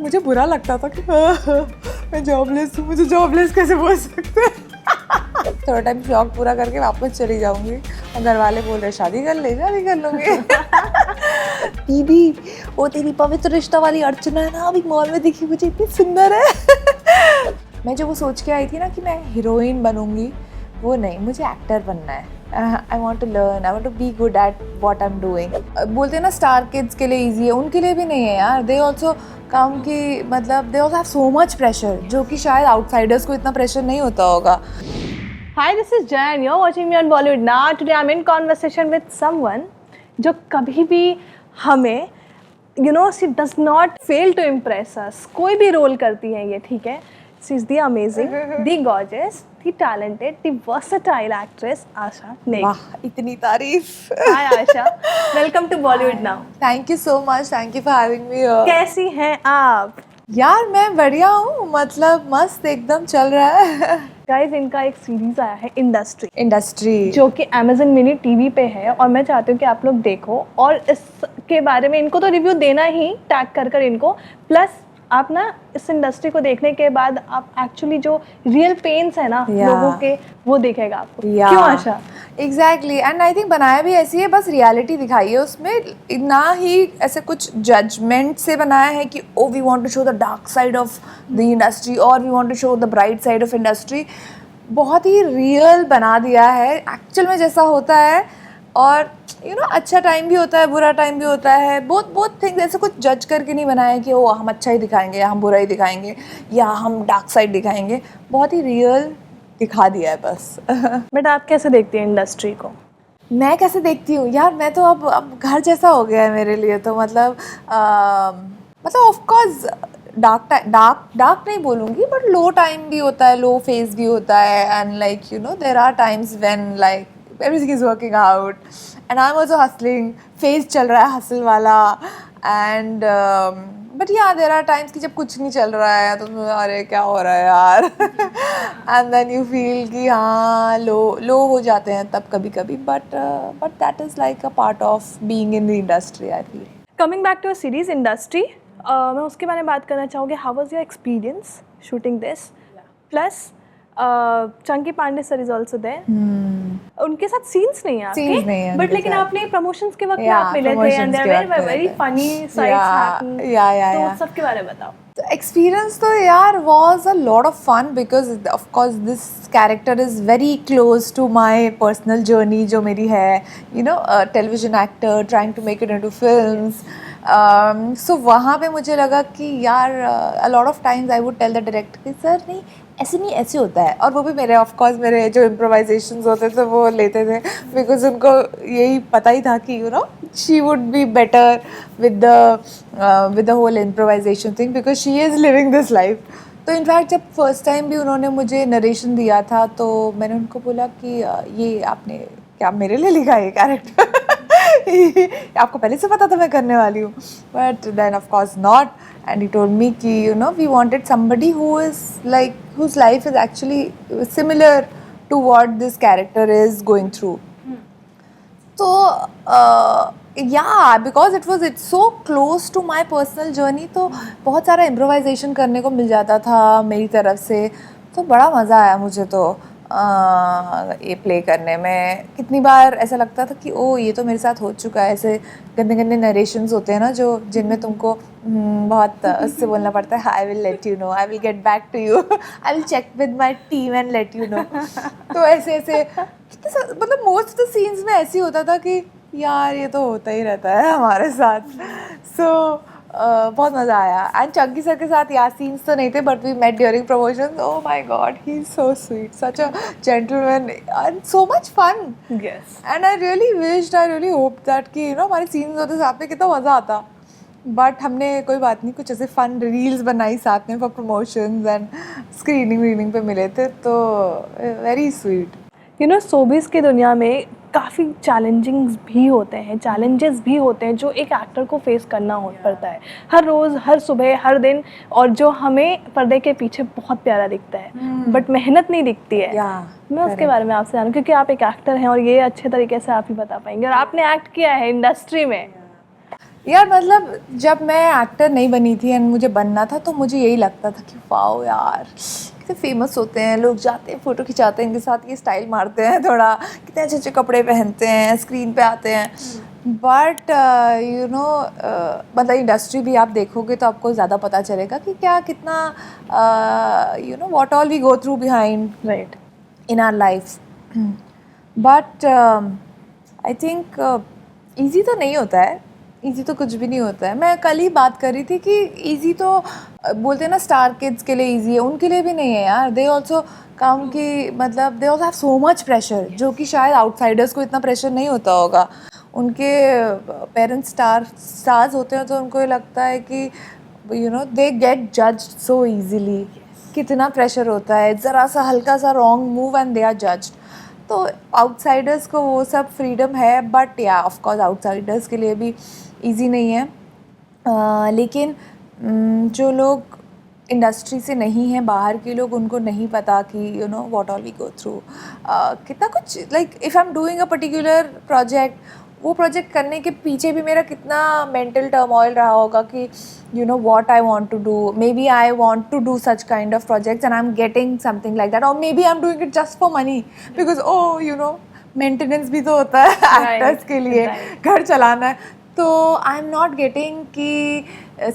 मुझे बुरा लगता था कि मैं जॉबलेस हूँ, मुझे जॉबलेस कैसे बोल सकते हैं। थोड़ा टाइम शौक पूरा करके वापस चली जाऊंगी और घर वाले बोल रहे शादी कर ले, शादी कर लूंगी। दीदी वो तेरी पवित्र रिश्ता वाली अर्चना है ना, अभी मॉल में दिखी मुझे, इतनी सुंदर है। मैं जो वो सोच के आई थी ना कि मैं हीरोइन बनूंगी, वो नहीं, मुझे एक्टर बनना है। I want to learn, I want to be good at what I am doing. बोलते हैं ना स्टार किड्स के लिए ईजी है, उनके लिए भी नहीं है यार। दे ऑल्सो कम की मतलब they also have so much pressure, जो कि शायद आउटसाइडर्स को इतना प्रेशर नहीं होता होगा। Hi, this is Jan. You're watching me on Bollywood Now. Today I'm in conversation with someone जो कभी भी हमें she does not fail to impress us. कोई भी रोल करती है ये, ठीक है? She is the amazing, the gorgeous, the talented, the versatile actress Asha Negi. वाह, इतनी तारीफ। Hi Asha, welcome to Bollywood Now. Thank you so much, thank you for having me. कैसी हैं आप? यार मैं बढ़िया हूँ, मतलब मस्त एकदम चल रहा है। गाइस, इनका एक सीरीज आया है इंडस्ट्री जो कि Amazon मिनी टीवी पे है और मैं चाहती हूँ कि आप लोग देखो और इसके बारे में इनको तो रिव्यू देना ही, टैग कर इनको, प्लस आप ना इस इंडस्ट्री को देखने के बाद आप एक्चुअली जो रियल पेन्स है ना लोगों के, वो देखेगा आपको। क्यों आशा? एग्जैक्टली, एंड आई थिंक बनाया भी ऐसी है, बस रियलिटी दिखाई है उसमें, ना ही ऐसे कुछ जजमेंट से बनाया है कि oh we want to show the dark side of the industry और we want to show the bright side of industry. बहुत ही रियल बना दिया है एक्चुअल में जैसा होता है। और अच्छा टाइम भी होता है, बुरा टाइम भी होता है, बहुत थिंग्स, ऐसे कुछ जज करके नहीं बनाया कि ओ हम अच्छा ही दिखाएंगे या हम बुरा ही दिखाएंगे या हम डार्क साइड दिखाएंगे। बहुत ही रियल दिखा दिया है बस। बट आप कैसे देखती हैं इंडस्ट्री को? मैं कैसे देखती हूँ यार, मैं तो अब घर जैसा हो गया है मेरे लिए तो, मतलब ऑफ कोर्स डार्क नहीं बोलूँगी, बट लो टाइम भी होता है, लो फेज भी होता है, and like there are times when like everything is working out and I'm also hustling, phase चल रहा है hustle वाला, and but yeah there are times कि जब कुछ नहीं चल रहा है तो अरे क्या हो रहा है यार। and then you feel कि हाँ लो हो जाते हैं तब कभी कभी, but that is like a part of being in the industry I feel. Coming back to a series industry, मैं उसके बारे में बात करना चाहूँगी। How was your experience shooting this? Plus Chunky Pandey sir is also there. उनके साथ सीन्स नहीं है आपके, बट लेकिन आपने प्रमोशंस के वक्त में आप मिले थे and there were very funny sides happen. तो सबके बारे में बताओ। Experience तो यार was a lot of fun because of course this character is very close to my personal journey जो मेरी है, a television actor trying to make it into films. So वहाँ पे मुझे लगा कि यार a lot of times I would tell the director कि सर नहीं ऐसे होता है, और वो भी मेरे ऑफ कोर्स मेरे जो improvisations होते थे वो लेते थे बिकॉज उनको यही पता ही था कि she would be better with the whole improvisation thing because she is living this life. तो इनफैक्ट जब फर्स्ट टाइम भी उन्होंने मुझे नरेशन दिया था तो मैंने उनको बोला कि ये आपने क्या मेरे लिए लिखा है कैरेक्टर? आपको पहले से पता था मैं करने वाली हूँ? But then of course not, and he told me कि we wanted somebody who is like whose life is actually similar to what this character is going through. तो because it's so close to my personal journey, तो बहुत सारा improvisation करने को मिल जाता था मेरी तरफ से, तो बड़ा मज़ा आया मुझे तो ये प्ले करने में। कितनी बार ऐसा लगता था कि ओ ये तो मेरे साथ हो चुका है, ऐसे गंदे गंदे नरेशंस होते हैं ना जो जिनमें तुमको बहुत उससे बोलना पड़ता है I will let you know, I will get back to you, I will check with my team and let you know. तो ऐसे मतलब मोस्ट ऑफ द सीन्स में ऐसे ही होता था कि यार ये तो होता ही रहता है हमारे साथ। सो बहुत मज़ा आया। एंड चंकी सर के साथ यार सीन्स तो नहीं थे but we met during promotion. Oh my god, he is so sweet, such a gentleman and so much fun. Yes, and I really hope that कि हमारे सीन्स होते साथ में कितना मज़ा आता। बट हमने कोई बात नहीं, कुछ ऐसे फन रील्स बनाई साथ में फॉर प्रमोशंस एंड स्क्रीनिंग पे मिले थे, तो वेरी स्वीट। शोबिस की दुनिया में काफ़ी चैलेंजेस भी होते हैं जो एक एक्टर को फेस करना पड़ता है हर रोज़, हर सुबह, हर दिन, और जो हमें पर्दे के पीछे बहुत प्यारा दिखता है बट मेहनत नहीं दिखती है। मैं उसके बारे में आपसे जानूँ क्योंकि आप एक एक्टर हैं और ये अच्छे तरीके से आप ही बता पाएंगे, और आपने एक्ट किया है इंडस्ट्री में। यार मतलब जब मैं एक्टर नहीं बनी थी एंड मुझे बनना था तो मुझे यही लगता था कि वाओ यार कितने फेमस होते हैं लोग, जाते हैं फ़ोटो खिंचाते हैं इनके साथ, ये स्टाइल मारते हैं थोड़ा, कितने अच्छे अच्छे कपड़े पहनते हैं, स्क्रीन पे आते हैं। बट यू नो मतलब इंडस्ट्री भी आप देखोगे तो आपको ज़्यादा पता चलेगा कि क्या कितना you know what all we go through behind right. in our life. But I think easy तो नहीं होता है, easy तो कुछ भी नहीं होता है। मैं कल ही बात कर रही थी कि easy तो बोलते हैं ना स्टार किड्स के लिए easy है, उनके लिए भी नहीं है यार। दे ऑल्सो काम की मतलब they also have so much pressure, जो कि शायद आउटसाइडर्स को इतना प्रेशर नहीं होता होगा। उनके पेरेंट्स स्टार्स होते हैं तो उनको ये लगता है कि you know they get judged so easily, कितना प्रेशर होता है, ज़रा सा हल्का सा wrong move and they are judged. तो आउटसाइडर्स को वो सब फ्रीडम है, बट या ऑफ कोर्स आउटसाइडर्स के लिए भी इजी नहीं है। लेकिन जो लोग इंडस्ट्री से नहीं हैं, बाहर के लोग, उनको नहीं पता कि you know what all we go through, कितना कुछ। Like if I am doing a particular project, वो प्रोजेक्ट करने के पीछे भी मेरा कितना मेंटल टर्मोइल रहा होगा कि you know what I want to do, maybe I want to do such kind of projects and I'm getting something like that, or maybe I'm doing it just for money because oh you know maintenance भी तो होता है actors के लिए, घर चलाना है, तो I'm not getting कि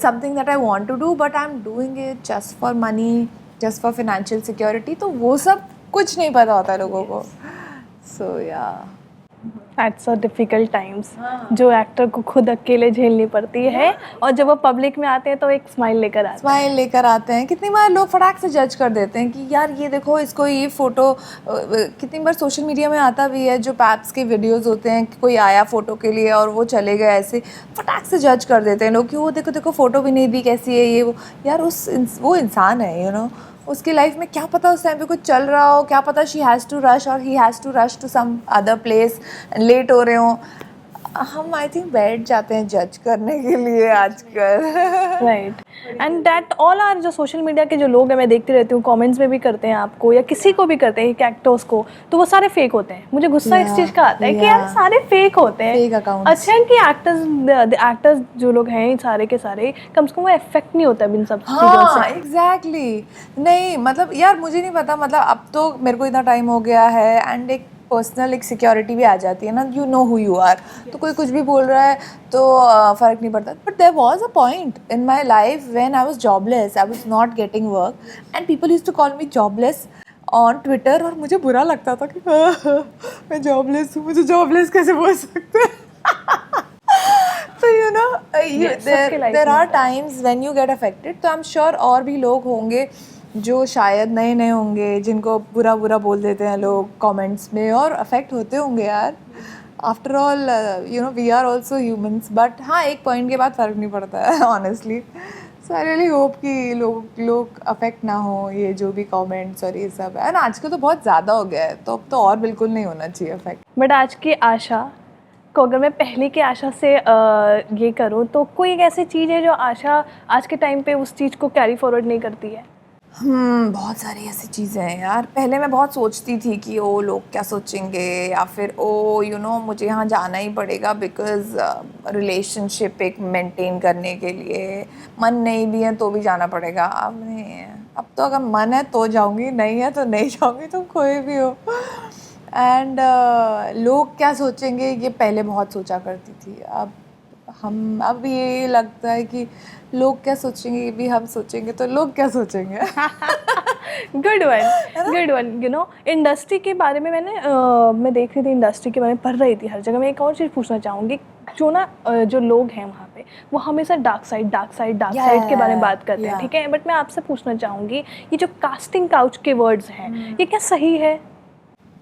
something that I want to do but I'm doing it just for money, just for financial security। तो वो सब कुछ नहीं पता होता लोगों को। so yeah it's a difficult times जो एक्टर को खुद अकेले झेलनी पड़ती है, और जब वो पब्लिक में आते हैं तो एक स्माइल लेकर आते हैं। स्माइल लेकर आते हैं। कितनी बार लोग फटाक से जज कर देते हैं कि यार ये देखो इसको ये फ़ोटो, कितनी बार सोशल मीडिया में आता भी है जो पैप्स के वीडियोस होते हैं कि कोई आया फ़ोटो के लिए और वो चले गए, ऐसे फटाक से जज कर देते हैं लोग कि वो देखो देखो फ़ोटो भी नहीं दी, कैसी है ये वो। यार वो इंसान है, यू नो, उसकी लाइफ में क्या पता उस टाइम पे कुछ चल रहा हो, क्या पता शी हैज़ टू रश और he has to rush to some other place, late हो रहे हों। हम आई थिंक बैठ जाते हैं जज करने के लिए आजकल। Right, and that all are, जो सोशल मीडिया के जो लोग हैं, मैं देखती रहती हूँ कमेंट्स में भी करते हैं आपको या किसी को भी करते हैं एक्टर्स को, तो वो सारे फेक होते हैं। मुझे गुस्सा इस चीज़ का आता है कि यार सारे फेक होते हैं। Fake accounts। अच्छा है कि एक्टर्स जो लोग हैं सारे के सारे, कम से कम वो इफेक्ट नहीं होता है इन सब चीज़ों हाँ से। एग्जैक्टली नहीं मतलब यार मुझे नहीं पता, मतलब अब तो मेरे को इतना टाइम हो गया है एंड एक पर्सनल एक सिक्योरिटी भी आ जाती है ना, you know who you are, तो कोई कुछ भी बोल रहा है तो फ़र्क नहीं पड़ता। But there was a point in my life when I was jobless, I was not getting work and people used to call me jobless on Twitter, और मुझे बुरा लगता था कि मैं जॉबलेस हूँ, मुझे जॉबलेस कैसे बोल सकते हैं। So you know, सबके life there में are होता है। times when you get affected। तो I'm sure और भी लोग होंगे जो शायद नए नए होंगे, जिनको बुरा बुरा बोल देते हैं लोग कमेंट्स में, और अफेक्ट होते होंगे यार। After all you know we are also humans, but हाँ एक पॉइंट के बाद फ़र्क नहीं पड़ता है honestly. So I really hope कि लोग अफेक्ट ना हो ये जो भी कमेंट्स और ये सब है ना। आजकल तो बहुत ज़्यादा हो गया है, तो अब तो और बिल्कुल नहीं होना चाहिए अफेक्ट। बट आज की आशा को अगर मैं पहले की आशा से ये करूँ, तो कोई एक ऐसी चीज़ है जो आशा आज के टाइम पे उस चीज़ को कैरी फॉरवर्ड नहीं करती है? बहुत सारी ऐसी चीज़ें हैं यार। पहले मैं बहुत सोचती थी कि ओ लोग क्या सोचेंगे, या फिर ओ यू नो मुझे यहाँ जाना ही पड़ेगा बिकॉज़ रिलेशनशिप एक मेंटेन करने के लिए, मन नहीं भी है तो भी जाना पड़ेगा। अब नहीं है, अब तो अगर मन है तो जाऊँगी, नहीं है तो नहीं जाऊँगी, तुम कोई भी हो। एंड लोग क्या सोचेंगे ये पहले बहुत सोचा करती थी। अब ये लगता है कि लोग क्या सोचेंगे ये भी हम सोचेंगे तो लोग क्या सोचेंगे। Good one. You know, industry के बारे में मैं देख रही थी, इंडस्ट्री के बारे में पढ़ रही थी हर जगह। मैं एक और चीज़ पूछना चाहूँगी, जो ना जो लोग हैं वहाँ पे, वो हमेशा डार्क साइड के बारे में बात करते हैं, ठीक है? बट मैं आपसे पूछना चाहूँगी, ये जो कास्टिंग काउच के वर्ड्स हैं, ये क्या सही है?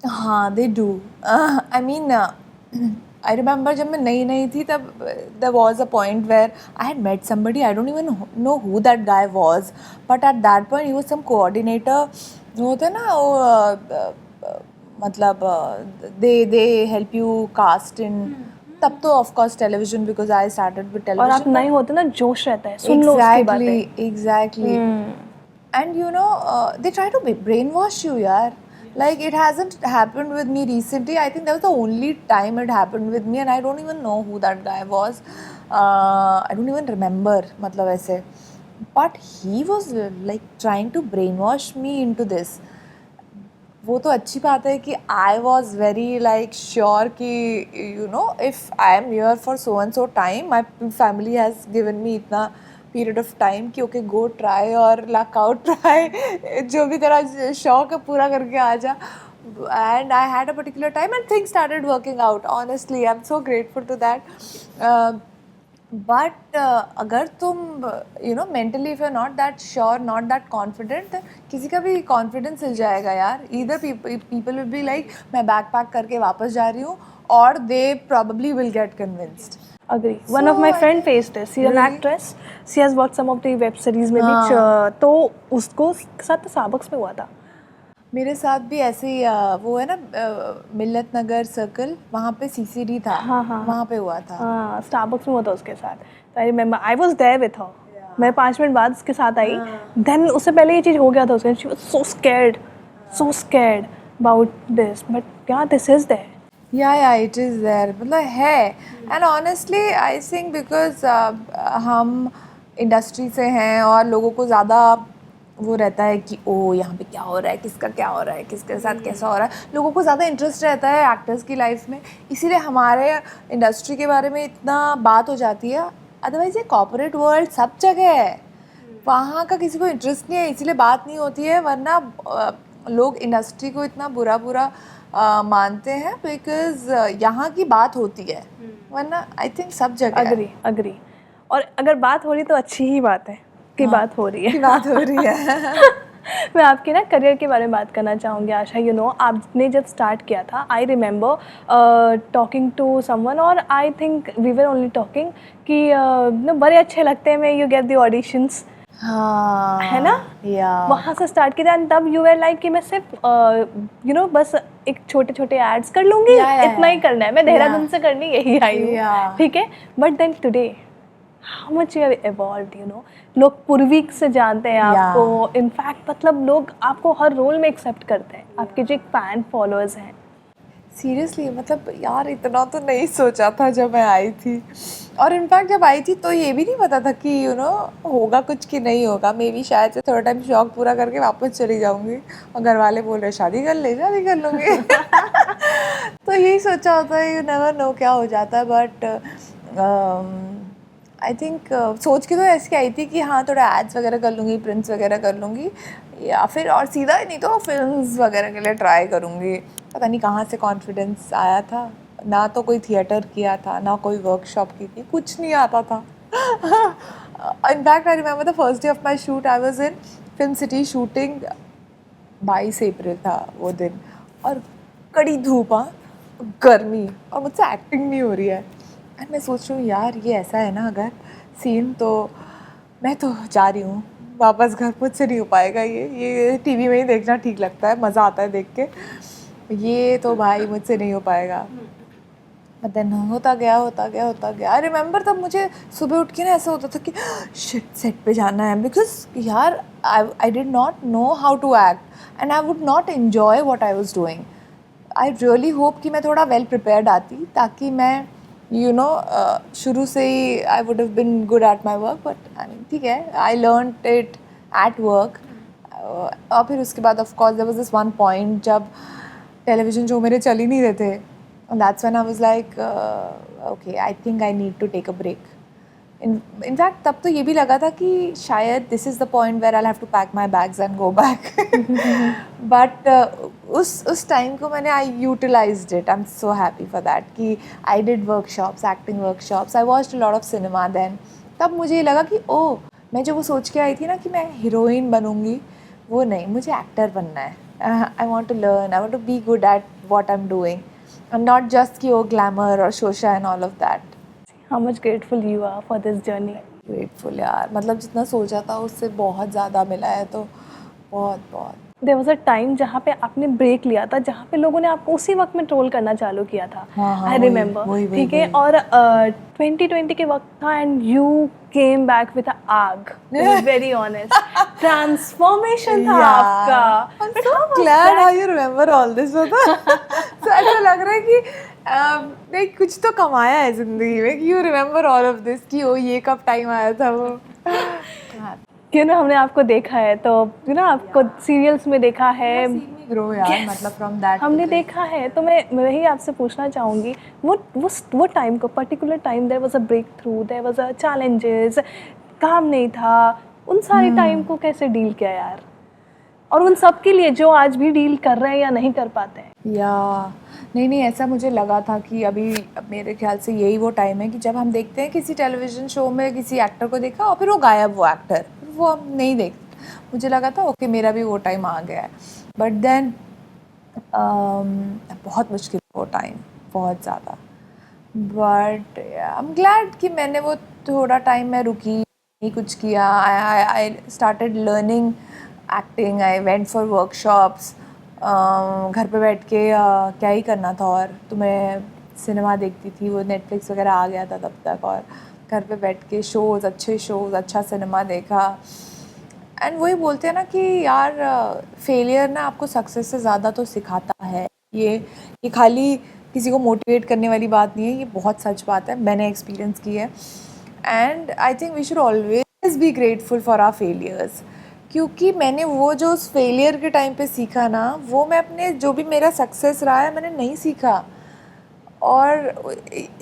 हाँ they do. I mean I remember जब मैं नई थी तब there was a point where I had met somebody, I don't even know who that guy was, but at that point he was some coordinator. वो होता है ना वो मतलब they help you cast in, तब तो of course television, because I started with और आप टेलीविजन। नए होते ना, जोश रहता है, सुन लो उसकी बातें। Exactly. And you know, they try to brainwash you, yaar. Like it hasn't happened with me recently. I think that was the only time it happened with me, and I don't even know who that guy was. I don't even remember, मतलब ऐसे, but he was like trying to brainwash me into this. वो तो अच्छी बात है कि I was very like sure कि you know if I am here for so and so time, my family has given me इतना period of time कि okay go try और लक आउट ट्राई, जो भी तेरा शौक है पूरा करके आ जा. And I had a particular time and things started working out. Honestly, I'm so grateful to that. But अगर तुम you know mentally if you're not that sure, not that confident, किसी का भी confidence हिल जाएगा यार. Either people will be like मैं bag pack करके वापस जा रही हूँ, or they probably will get convinced. Agree. One of my friend faced this. She's an actress. She has worked some of the web series में भी. तो उसको साथ Starbucks में हुआ था. मेरे साथ भी ऐसे ही वो है ना मिल्लत नगर सर्कल, वहाँ पे CCD था. हाँ. वहाँ पे हुआ था. हाँ, Starbucks में हुआ था उसके साथ. So I remember I was there with her. मैं 5 मिनट बाद उसके साथ आई. Then उससे पहले ये चीज़ हो गया था उसके. She was so scared about this. But yeah, this is there. Yeah, it is there. मतलब है. And honestly, I think because हम इंडस्ट्री से हैं और लोगों को ज़्यादा वो रहता है कि ओ यहाँ पे क्या हो रहा है, किसका क्या हो रहा है, किसके साथ कैसा हो रहा है, लोगों को ज़्यादा इंटरेस्ट रहता है एक्टर्स की लाइफ में, इसीलिए हमारे इंडस्ट्री के बारे में इतना बात हो जाती है. अदरवाइज ये कॉर्पोरेट वर्ल्ड सब जगह है, वहाँ का किसी को इंटरेस्ट नहीं है, इसीलिए बात नहीं होती है. वरना लोग इंडस्ट्री को इतना बुरा मानते हैं बिकॉज यहाँ की बात होती है, वरना आई थिंक सब जगह. अग्री. और अगर बात हो रही तो अच्छी ही बात है कि बात हो रही है. मैं आपके ना करियर के बारे में बात करना चाहूँगी आशा. यू नो आपने जब स्टार्ट किया था, I remember talking to someone, और I think we were only talking कि बड़े अच्छे लगते हैं, यू गेट द ऑडिशंस, है ना. वहाँ से स्टार्ट किया. एंड तब यू वर लाइक कि मैं सिर्फ यू नो बस एक छोटे एड्स कर लूँगी, इतना ही करना है, मैं देहरादून से करनी यही आई हूँ, ठीक है. But then today how much you have evolved, you know. लोग पूर्वी से जानते हैं आपको. इनफैक्ट मतलब लोग आपको हर रोल में एक्सेप्ट करते हैं. आपके जो एक फैन फॉलोअर्स हैं. सीरियसली मतलब यार इतना तो नहीं सोचा था जब मैं आई थी. और इनफैक्ट जब आई थी तो ये भी नहीं पता था कि यू नो होगा कुछ कि नहीं होगा. मे बी शायद से थोड़ा टाइम शौक पूरा करके वापस चली जाऊँगी और घर वाले बोल रहे शादी कर लूँगी. तो यही सोचा होता है, यू नेवर नो क्या हो जाता है. बट आई थिंक सोच के तो ऐसी आई थी कि हाँ थोड़ा एड्स वगैरह कर लूँगी, प्रिंट्स वगैरह कर लूँगी, या फिर और सीधा ही नहीं तो फिल्म्स वगैरह के लिए ट्राई करूँगी. पता नहीं कहाँ से कॉन्फिडेंस आया था. ना तो कोई थिएटर किया था, ना कोई वर्कशॉप की थी, कुछ नहीं आता था. In fact I remember the first day of my shoot, I was in film city shooting. 22 अप्रैल था वो दिन और कड़ी धूप, गर्मी, और मुझसे एक्टिंग नहीं हो रही है. एंड मैं सोच रही हूँ यार ये ऐसा है ना अगर सीन, तो मैं तो जा रही हूँ वापस घर, मुझसे नहीं हो पाएगा. ये टीवी में ही देखना ठीक लगता है, मज़ा आता है देख के, ये तो भाई मुझसे नहीं हो पाएगा. बट देन होता गया. आई रिमेंबर तब मुझे सुबह उठ के ना ऐसा होता था कि शिट सेट पे जाना है, बिकॉज यार I did not know how to act and I would not enjoy what I was doing. I really hope कि मैं थोड़ा वेल प्रिपेयर्ड आती, ताकि मैं यू नो शुरू से ही I would have been good at my work. But I mean ठीक है, I learn it at work. और फिर उसके बाद of course there was this one point जब टेलीविज़न शो मेरे चल ही नहीं रहे थे. And that's when I was like, okay, I think I need to take a break. In fact, तब तो ये भी लगा था कि शायद this is the point where I'll have to pack my bags and go back. But उस time को मैंने I utilized it. I'm so happy for that कि I did workshops, acting workshops. I watched a lot of cinema then. तब मुझे ये लगा कि मैं जो वो सोच के आई थी ना कि मैं हीरोइन बनूँगी, वो नहीं, मुझे एक्टर बनना है. I want to learn. I want to be good at what I'm doing. And not just कि glamour or shosha and all of that. How much grateful you are for this journey. Grateful यार, मतलब जितना सोचा था उससे बहुत ज़्यादा मिला है, तो बहुत. There was a time जहाँ पे आपने ब्रेक लिया था, जहाँ पे लोगों ने आपको उसी वक्त में ट्रोल करना चालू किया था. I remember. ठीक है. और 2020 के वक्त था and you came back with an आग. To be very honest. Transformation था आपका. I'm so glad how you remember all this. तो ऐसा लग रहा है कि नहीं, कुछ तो कमाया है जिंदगी में कि you remember all of this कि ओ ये कब टाइम आया था वो। क्यों ना हमने आपको देखा है, तो यू ना आपको सीरियल्स में देखा है, ग्रो यार, Yes. मतलब फ्रॉम दैट हमने देखा है। तो मैं वही आपसे पूछना चाहूँगी, वो टाइम को, particular time, there was a breakthrough, there was a challenges, काम नहीं था, उन सारे टाइम को कैसे डील किया यार? और उन सब के लिए जो आज भी डील कर रहे हैं या नहीं कर पाते हैं। या नहीं, ऐसा मुझे लगा था कि अभी मेरे ख्याल से यही वो टाइम है कि जब हम देखते हैं किसी टेलीविज़न शो में किसी एक्टर को देखा और फिर वो गायब, वो एक्टर वो हम नहीं देखते। मुझे लगा था ओके मेरा भी वो टाइम आ गया है, बट देन बहुत मुश्किल वो टाइम, बहुत ज़्यादा। बट आई एम ग्लैड कि मैंने वो थोड़ा टाइम में रुकी, नहीं कुछ किया। I started learning acting, I went for workshops. घर पे बैठ के क्या ही करना था, और तो मैं सिनेमा देखती थी, वो नेटफ्लिक्स वगैरह आ गया था तब तक, और घर पे बैठ के शोज़, अच्छे शोज़, अच्छा सिनेमा देखा। एंड वही बोलते हैं ना कि यार फेलियर ना आपको सक्सेस से ज़्यादा तो सिखाता है। ये खाली किसी को मोटिवेट करने वाली बात नहीं है, ये बहुत सच बात है, मैंने एक्सपीरियंस की है। And I think we should always be grateful for our failures, क्योंकि मैंने वो जो उस फेलियर के टाइम पे सीखा ना, वो मैं अपने जो भी मेरा सक्सेस रहा है मैंने नहीं सीखा, और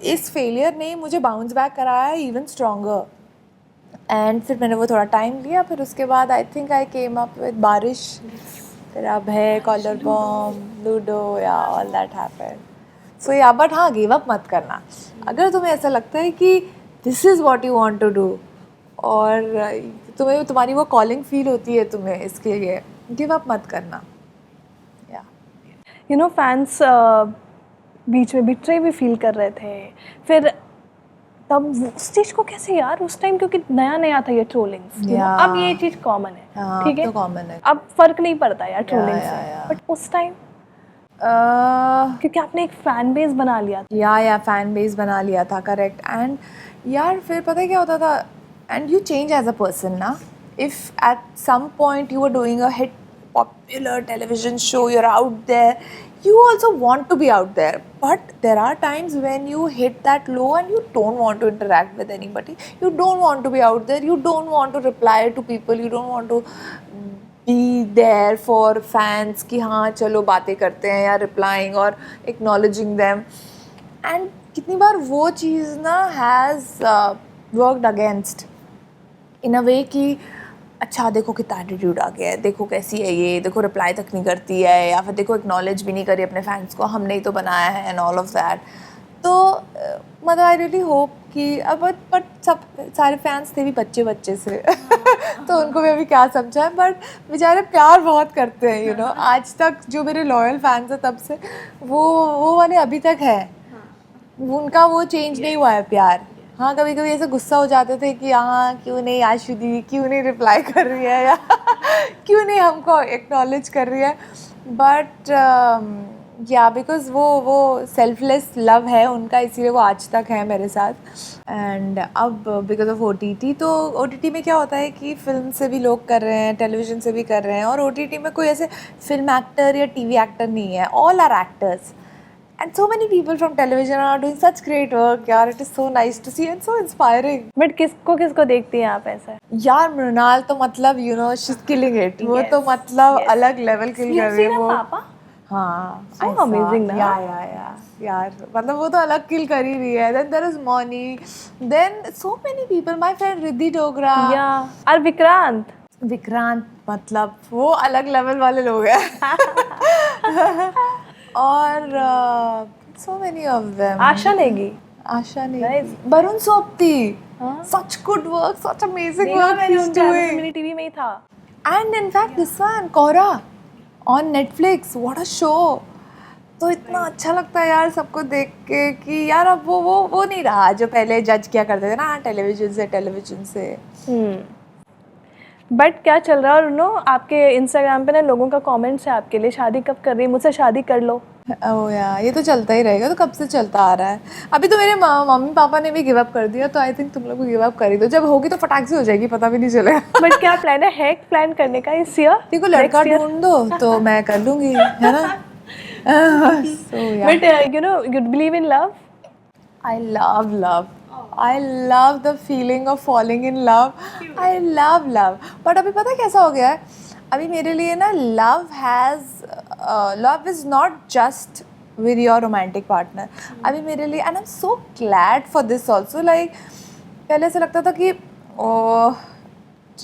इस फेलियर ने मुझे बाउंस बैक कराया है इवन स्ट्रॉन्गर। एंड फिर मैंने वो थोड़ा टाइम लिया, फिर उसके बाद I think I came up with बारिश, फिर अब है कॉलर बॉम्ब, लूडो, या ऑल दैट हैपेंड। सो या बट हाँ, गिव अप मत करना। अगर तुम्हें ऐसा लगता है कि this is what you want to do, और तुम्हें तुम्हारी वो कॉलिंग फील होती है तुम्हें इसके लिए, गिव अप मत करना। या यू नो फैंस बीच में बिट्रे भी फील कर रहे थे, फिर तब उस चीज़ को कैसे यार उस टाइम, क्योंकि नया नया था ये ट्रोलिंग्स, अब ये चीज़ कॉमन है, हाँ, ठीक है, तो कॉमन है। अब फर्क नहीं पड़ता यार ट्रोलिंग से, बट उस टाइम क्योंकि आपने एक फैन बेस बना लिया था। या फैन बेस बना लिया था, करेक्ट। एंड यार फिर पता है क्या होता था, and you change as a person ना, if at some point you are doing a hit popular television show, you're out there, you also want to be out there, but there are times when you hit that low and you don't want to interact with anybody, you don't want to be out there, you don't want to reply to people, you don't want to be there for fans कि हाँ चलो बातें करते हैं, या replying और acknowledging them। and कितनी बार वो चीज़ ना has worked against in a way कि अच्छा देखो कितना एटीट्यूड आ गया है, देखो कैसी है ये, देखो रिप्लाई तक नहीं करती है, या फिर देखो एक्नॉलेज भी नहीं करी अपने फैंस को, हमने ही तो बनाया है, एंड ऑल ऑफ दैट। तो मतलब आई रियली होप कि अब बट सब सारे फैंस थे भी बच्चे से तो उनको भी अभी क्या समझा है, बट बेचारे प्यार बहुत करते हैं, यू नो। आज तक जो मेरे लॉयल फैंस हैं तब से, वो वाले अभी तक है, उनका वो चेंज नहीं हुआ है प्यार। हाँ, कभी कभी ऐसे गुस्सा हो जाते थे कि हाँ क्यों नहीं आशु दीदी, क्यों नहीं रिप्लाई कर रही है, या क्यों नहीं हमको एक्नॉलेज कर रही है, बट या बिकॉज वो सेल्फलेस लव है उनका, इसीलिए वो आज तक है मेरे साथ। एंड अब बिकॉज ऑफ OTT, तो OTT में क्या होता है कि फिल्म से भी लोग कर रहे हैं, टेलीविज़न से भी कर रहे हैं, और OTT में कोई ऐसे फिल्म एक्टर या TV एक्टर नहीं है, all are actors. And so many people from television are doing such great work, यार, it is so nice to see and so inspiring. But किसको देखती हैं आप ऐसा? यार मृणाल तो मतलब you know she's killing it, वो तो मतलब अलग लेवल किल कर रही है वो। पापा हाँ, so amazing ना? यार मतलब वो तो अलग किल कर ही रही है। Then there is Moni, then so many people, my friend Riddhi Dogra, या और विक्रांत, मतलब वो अलग लेवल वाले लोग हैं और so many of them, Asha Negi, Varun सोपती, such good work, such amazing work he's doing. मेरी टीवी में ही था। And in fact this one Kora on Netflix, what a show. तो इतना अच्छा लगता है यार सबको देख के कि यार अब वो नहीं रहा जो पहले जज किया करते थे ना टेलीविजन से। बट क्या चल रहा है, और नो आपके इंस्टाग्राम पे ना लोगों का कमेंट्स है आपके लिए, शादी कब कर रही है, मुझसे शादी कर लो। ओह यार, ये तो चलता ही रहेगा, तो कब से चलता आ रहा है। अभी तो मेरे मम्मी पापा ने भी गिव अप कर दिया, तो आई थिंक तुम लोग भी गिव अप कर ही दो, जब होगी तो फटाक से हो जाएगी, पता भी नहीं चलेगा। बट क्या प्लान है प्लान करने का इस ईयर? देखो लड़का ढूंढ दो तो मैं कर लूँगी, है ना। So yeah. But you know, you believe in love? I love love. I love the feeling of falling in love. I love love. But अभी पता है कैसा हो गया है? अभी मेरे लिए ना love is not just with your romantic partner. अभी मेरे लिए, and I'm so glad for this also. Like पहले से लगता था कि oh,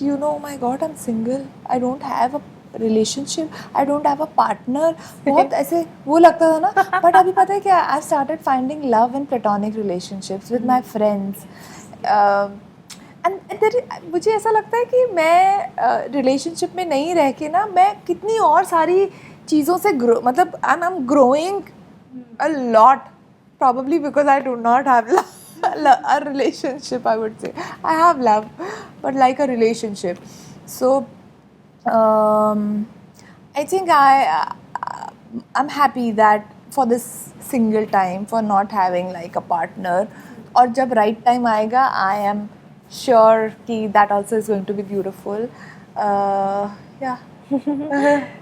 you know, my God, I'm single. I don't have a relationship. I don't have a partner. बहुत ऐसे वो लगता था ना. But अभी पता है क्या? I've started finding love in platonic relationships with my friends. And मुझे ऐसा लगता है कि मैं relationship में नहीं रह के ना मैं कितनी और सारी चीज़ों से मतलब I'm growing a lot. Probably because I do not have a relationship, I would say. I have love, but like a relationship. So I think I'm happy that for this single time, for not having like a partner. और जब right time आएगा, I am sure कि that also is going to be beautiful. Yeah.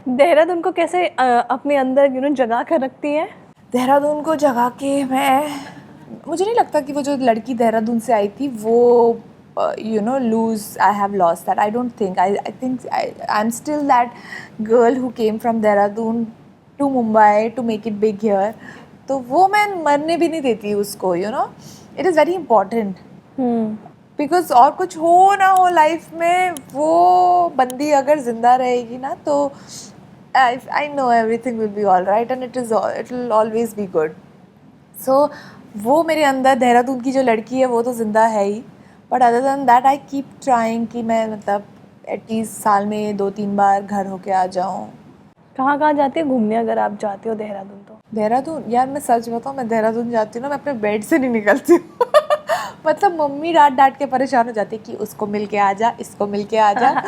Dehradun को कैसे अपने अंदर you know जगा कर रखती है? देहरादून को जगा के मुझे नहीं लगता कि वो जो लड़की देहरादून से आई थी वो I have lost that. I don't think. I think I'm still that girl who came from Dehradun to Mumbai to make it big here. तो वो मैं मरने भी नहीं देती उसको, It is very important. Because और कुछ हो ना हो लाइफ में वो बंदी अगर जिंदा रहेगी ना तो I know everything will be all right and it will always be good. So वो मेरे अंदर देहरादून की जो लड़की है वो तो ज़िंदा है ही. But other than that I keep trying कि मैं मतलब एटलीस्ट साल में 2-3 बार घर होके आ जाऊँ. कहाँ जाती है घूमने अगर आप जाते हो देहरादून तो? देहरादून यार मैं सच बताऊँ, मैं देहरादून जाती हूँ ना, मैं अपने बेड से नहीं निकलती हूँ. मतलब मम्मी डांट के परेशान हो जाती है कि उसको मिल के आ जा, इसको मिल के आ जा.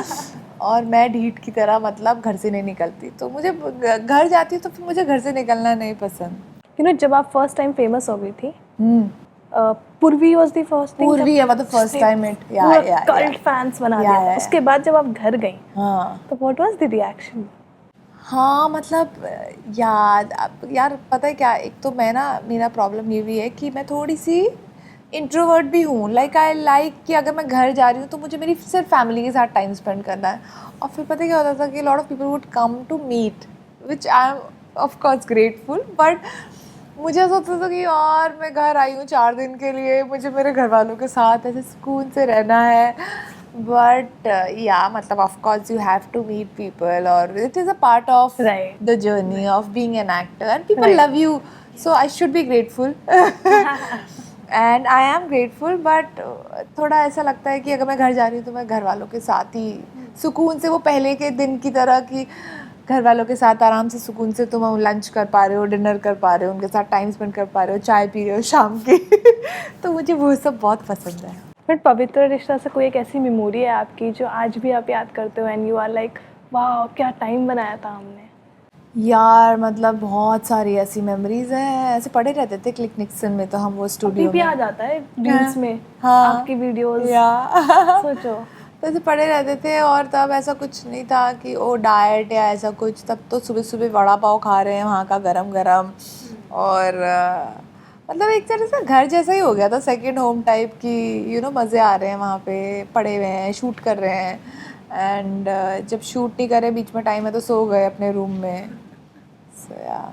और मैं ढीठ की तरह मतलब घर से नहीं निकलती. तो मुझे घर जाती हूँ तो फिर मुझे घर से निकलना नहीं पसंद. जब आप फर्स्ट टाइम फेमस हो गई थी, पूर्वी वाज द फर्स्ट थिंग. पूर्वी है मतलब first time it cult fans बना दिया था. उसके बाद जब आप घर गई तो व्हाट वाज द रिएक्शन? हाँ मतलब यार पता है क्या, एक तो मैं ना मेरा प्रॉब्लम ये भी है कि मैं थोड़ी सी इंट्रोवर्ट भी हूँ. आई लाइक कि अगर मैं घर जा रही हूँ तो मुझे मेरी सिर्फ फैमिली के साथ टाइम स्पेंड करना है. और फिर पता है क्या होता था कि lot of people would come to meet which I am of course grateful. But मुझे ऐसा होता था कि यार मैं घर आई हूँ 4 दिन के लिए, मुझे मेरे घर वालों के साथ ऐसे सुकून से रहना है. बट मतलब of course you have to meet people और it is a part of the journey of being an actor and people love you. So I should be grateful and I am grateful. But थोड़ा ऐसा लगता है कि अगर मैं घर जा रही हूँ तो मैं घर वालों के साथ ही सुकून से, वो पहले के दिन की तरह कि घर वालों के साथ आराम से सुकून से तुम लंच कर पा रहे हो, डिनर कर पा रहे हो, उनके साथ टाइम स्पेंड कर पा रहे हो, चाय पी रहे हो शाम की. तो मुझे वो सब बहुत पसंद है. बट पवित्र रिश्ता से कोई एक ऐसी मेमोरी है आपकी जो आज भी आप याद करते हो एंड यू आर लाइक वाह क्या टाइम बनाया था हमने? यार मतलब बहुत सारी ऐसी मेमोरीज हैं. ऐसे पड़े रहते थे क्लिक निक्सन में, तो हम वो स्टूडियो में आ जाता है रील्स में. हाँ, आपकी वीडियोस सोचो तो ऐसे पड़े रहते थे. और तब ऐसा कुछ नहीं था कि ओ डाइट या ऐसा कुछ. तब तो सुबह सुबह वड़ा पाव खा रहे हैं वहाँ का गरम गरम. और मतलब एक तरह से घर जैसा ही हो गया था, सेकंड होम टाइप की. मज़े आ रहे हैं वहाँ पे, पड़े हुए हैं, शूट कर रहे हैं. एंड जब शूट नहीं करे बीच में टाइम है तो सो गए अपने रूम में. सो यार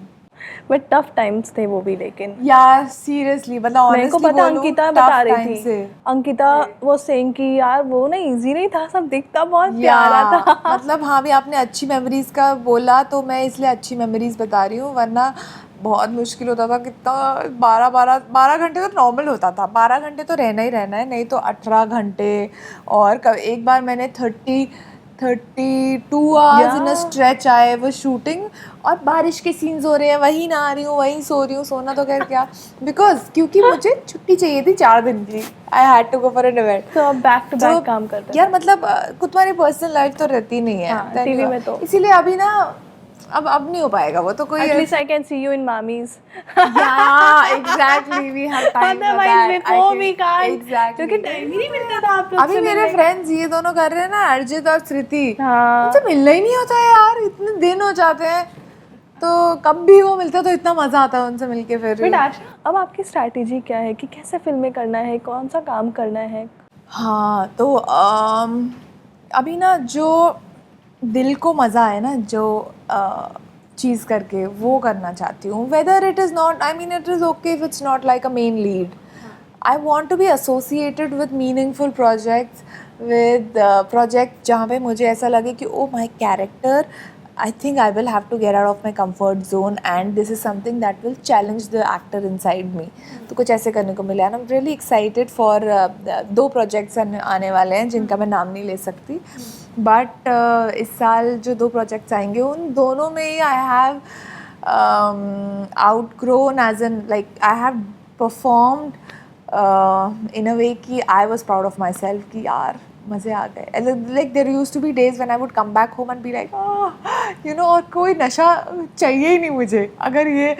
बट टफ टाइम्स थे वो भी. लेकिन यार सीरियसली मतलब मेरे को पता अंकिता बता रही थी. अंकिता वो सेइंग कि यार वो ना इजी नहीं था, सब दिखता बहुत प्यारा था. मतलब हाँ भी आपने अच्छी मेमोरीज का बोला तो मैं इसलिए अच्छी मेमोरीज बता रही हूँ, वरना बहुत मुश्किल होता था. कितना 12 घंटे तो नॉर्मल होता था. 12 घंटे तो रहना ही रहना है, नहीं तो 18 घंटे. और एक बार मैंने 32 आवर्स इन अ स्ट्रेच आए वो शूटिंग. और बारिश के सीन्स हो रहे हैं, वहीं नहा रही हूँ, वहीं सो रही हूँ. सोना तो खैर क्या, क्योंकि मुझे छुट्टी चाहिए थी 4 दिन की. I had to go for an event. तो बैक टू बैक काम करते यार मतलब तुम्हारी पर्सनल लाइफ तो रहती नहीं है टीवी में. तो इसीलिए अभी ना अब नहीं हो पाएगा वो. तो कोई at least I can see you in MAMIs. Exactly we have time for that. क्योंकि टाइम ही नहीं मिलता था आप लोग से. अभी मेरे फ्रेंड्स ये दोनों कर रहे हैं ना, अर्जित और श्रुति. मुझे मिलना ही नहीं होता है यार, इतने दिन हो जाते हैं. तो कब भी वो मिलते हैं तो इतना मज़ा आता है उनसे मिलके फिर। बट आशा, अब आपकी स्ट्रैटेजी क्या है कि कैसे फिल्में करना है, कौन सा काम करना है? हाँ तो अभी ना जो दिल को मज़ा आए ना, जो चीज़ करके वो करना चाहती हूँ, whether it is not, I mean it is okay if it's not like a main lead. I want to be associated with meaningful projects, with project जहाँ पे मुझे ऐसा लगे कि oh my character, I think I will have to get out of my comfort zone and this is something that will challenge the actor inside me. तो कुछ ऐसे करने को मिला and I'm really excited for 2 projects आने वाले हैं जिनका मैं नाम नहीं ले सकती, but इस साल जो 2 projects आएंगे उन दोनों में ही I have outgrown, as in like I have performed in a way कि I was proud of myself कि यार मज़े आ गए. Like there used to be days when I would come back home and be like oh, you know, और कोई नशा चाहिए ही नहीं मुझे, अगर ये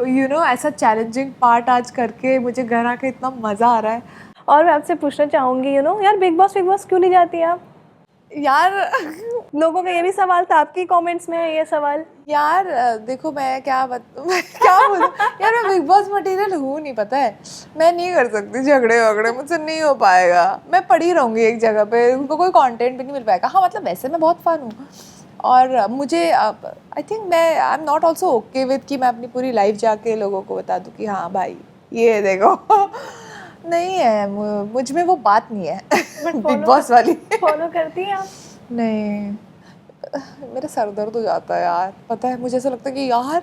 you know ऐसा challenging part आज करके मुझे घर आके इतना मज़ा आ रहा है. और मैं आपसे पूछना चाहूँगी यार बिग बॉस क्यों नहीं जाती आप? यार लोगों का ये भी सवाल था, आपकी कमेंट्स में है ये सवाल. यार देखो मैं क्या बोलूं यार, मैं बिग बॉस मटेरियल हूँ नहीं, पता है, मैं नहीं कर सकती झगड़े मुझसे नहीं हो पाएगा. मैं पड़ी रहूँगी एक जगह पे, उनको कोई कंटेंट भी नहीं मिल पाएगा. हाँ मतलब वैसे मैं बहुत फन हूँ और मुझे I think I am not also okay with कि मैं अपनी पूरी लाइफ जाके लोगों को बता दूँ कि हाँ भाई ये देखो नहीं है, मुझ में वो बात नहीं है बिग बॉस वाली. फॉलो करती हैं आप? नहीं, मेरा सर दर्द हो जाता है यार, पता है, मुझे ऐसा लगता है कि यार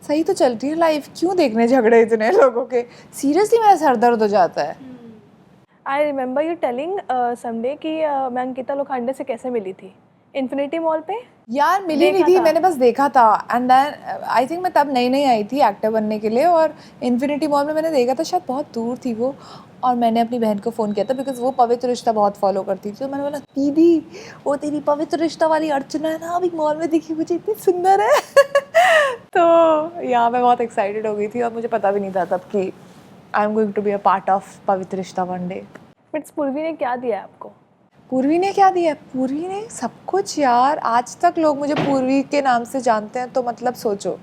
सही तो चल रही है लाइफ, क्यों देखने झगड़े इतने लोगों के. सीरियसली मेरा सर दर्द हो जाता है. I remember you telling someday कि मैं अंकिता लोखंडे से कैसे मिली थी इन्फिनिटी मॉल पे. यार मिली नहीं थी, मैंने बस देखा था एंड देन आई थिंक मैं तब नई आई थी एक्टर बनने के लिए और इन्फिनिटी मॉल में मैंने देखा था, शायद बहुत दूर थी वो, और मैंने अपनी बहन को फ़ोन किया था बिकॉज वो पवित्र रिश्ता बहुत फॉलो करती थी. तो मैंने बोला दीदी वो तेरी पवित्र रिश्ता वाली अर्चना है ना, अभी मॉल में दिखी, मुझे इतनी सुंदर है तो यहाँ मैं बहुत एक्साइटेड हो गई थी और मुझे पता भी नहीं था तब कि I am going to be a part of Pavitra Rishta one day. But पूर्वी ने क्या दिया आपको? पूर्वी ने क्या दिया? पूर्वी ने सब कुछ यार. आज तक लोग मुझे पूर्वी के नाम से जानते हैं, तो मतलब सोचो.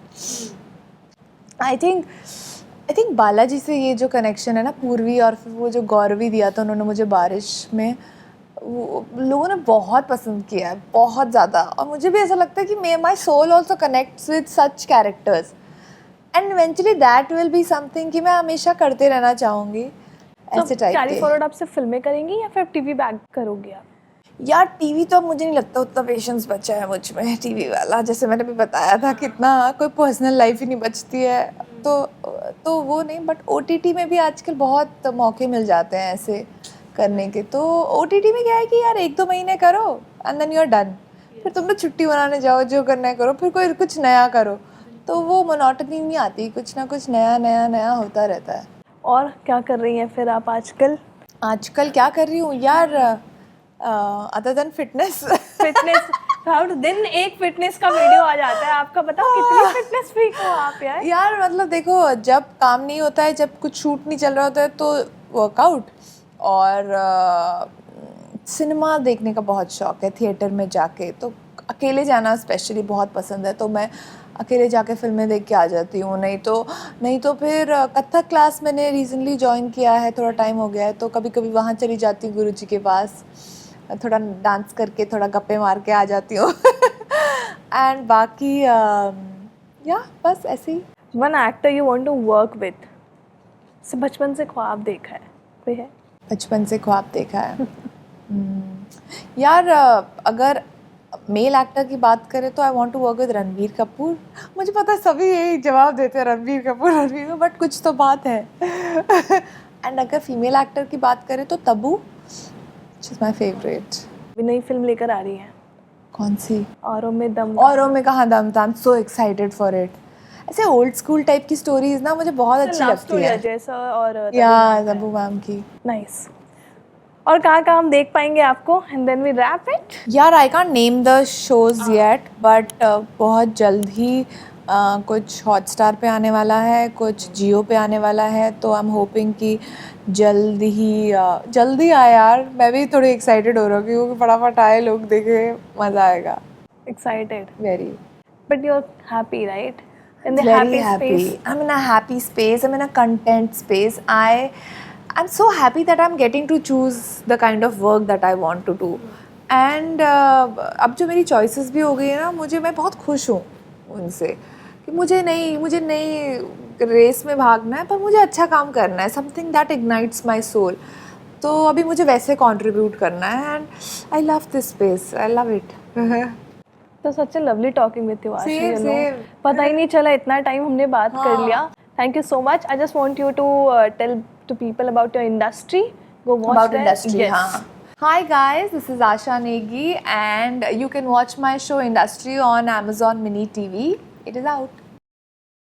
आई थिंक बालाजी से ये जो कनेक्शन है ना, पूर्वी और फिर वो जो गौरवी दिया था उन्होंने मुझे बारिश में, वो लोगों ने बहुत पसंद किया है, बहुत ज़्यादा. और मुझे भी ऐसा लगता है कि my soul also connects with such characters and eventually that will be something कि मैं हमेशा करते रहना चाहूँगी. ऐसे टाइप कैरी फॉरवर्ड आप सिर्फ फिल्में करेंगी या फिर टीवी बैक करोगी आप? यार टीवी तो अब मुझे नहीं लगता उतना पेशेंस बचा है मुझ में टीवी वाला. जैसे मैंने भी बताया था कितना कोई पर्सनल लाइफ ही नहीं बचती है, तो वो नहीं. बट ओटीटी में भी आजकल बहुत मौके मिल जाते हैं ऐसे करने के. तो ओटीटी में क्या है कि यार 1-2 महीने करो and then you are done. फिर तुम लोग छुट्टी मनाने जाओ, जो करना है करो, फिर कोई कुछ नया करो, तो वो मोनोटनी नहीं आती, कुछ ना कुछ नया होता रहता है. और क्या कर रही हैं फिर आप आजकल? आजकल क्या कर रही हूँ यार, अदर देन फिटनेस हर दिन एक फिटनेस का वीडियो आ जाता है आपका. बताओ कितनी फिटनेस फ्रीक हो आप यार. यार मतलब देखो, जब काम नहीं होता है, जब कुछ शूट नहीं चल रहा होता है तो वर्कआउट, और सिनेमा देखने का बहुत शौक है, थिएटर में जाके. तो अकेले जाना स्पेशली बहुत पसंद है, तो मैं अकेले जाके फिल्में देख के आ जाती हूँ. नहीं तो फिर कथक क्लास मैंने रिसेंटली ज्वाइन किया है, थोड़ा टाइम हो गया है, तो कभी कभी वहाँ चली जाती हूँ गुरुजी के पास, थोड़ा डांस करके थोड़ा गप्पे मार के आ जाती हूँ एंड बाकी या बस ऐसे ही. One actor you want to work with, बचपन से ख्वाब देखा है कोई है? बचपन से ख्वाब देखा है यार, अगर मेल एक्टर की बात करें तो I want to work with Ranbir Kapoor. मुझे पता है सभी यही जवाब देते हैं रणबीर कपूर, बट कुछ तो बात है एंड अगर फीमेल एक्टर की बात करें तो Tabu, which is my favorite. अभी नई फिल्म लेकर आ रही है. कौन सी? औरों में दम. औरों में कहाँ दम था. I am so excited for it. ऐसे ओल्ड स्कूल टाइप की स्टोरीज ना मुझे बहुत अच्छी लगती है. जैसा और या तब्बू मैम की. नाइस. और कहाँ हम देख पाएंगे आपको? And then we wrap it. यार I can't name the shows yet, but बहुत जल्द ही कुछ हॉटस्टार पे आने वाला है, कुछ जियो पे आने वाला है. तो आई एम होपिंग कि जल्दी आए यार. मैं भी थोड़ी एक्साइटेड हो रहा हूँ क्योंकि फटाफट आए, लोग देखे, मज़ा आएगा. Excited very. But you are happy right? in the Very happy space? I'm in a happy space. I'm in a content space. I'm so happy that I'm getting to choose the kind of work that I want to do. And अब जो मेरी choices भी हो गई है ना, मैं बहुत खुश हूँ उनसे कि मुझे नई रेस में भागना है, पर मुझे अच्छा काम करना है, something that ignites my soul. तो अभी मुझे वैसे contribute करना है, and I love this space. I love it. तो such lovely talking with you आशी, Same, same. पता ही नहीं चला इतना टाइम हमने बात कर लिया. Thank you so much. I just want you to tell to people about your industry. Go watch About industry, हाँ. Hi guys, this is Asha Negi and you can watch my show Industry on Amazon Mini TV. It is out.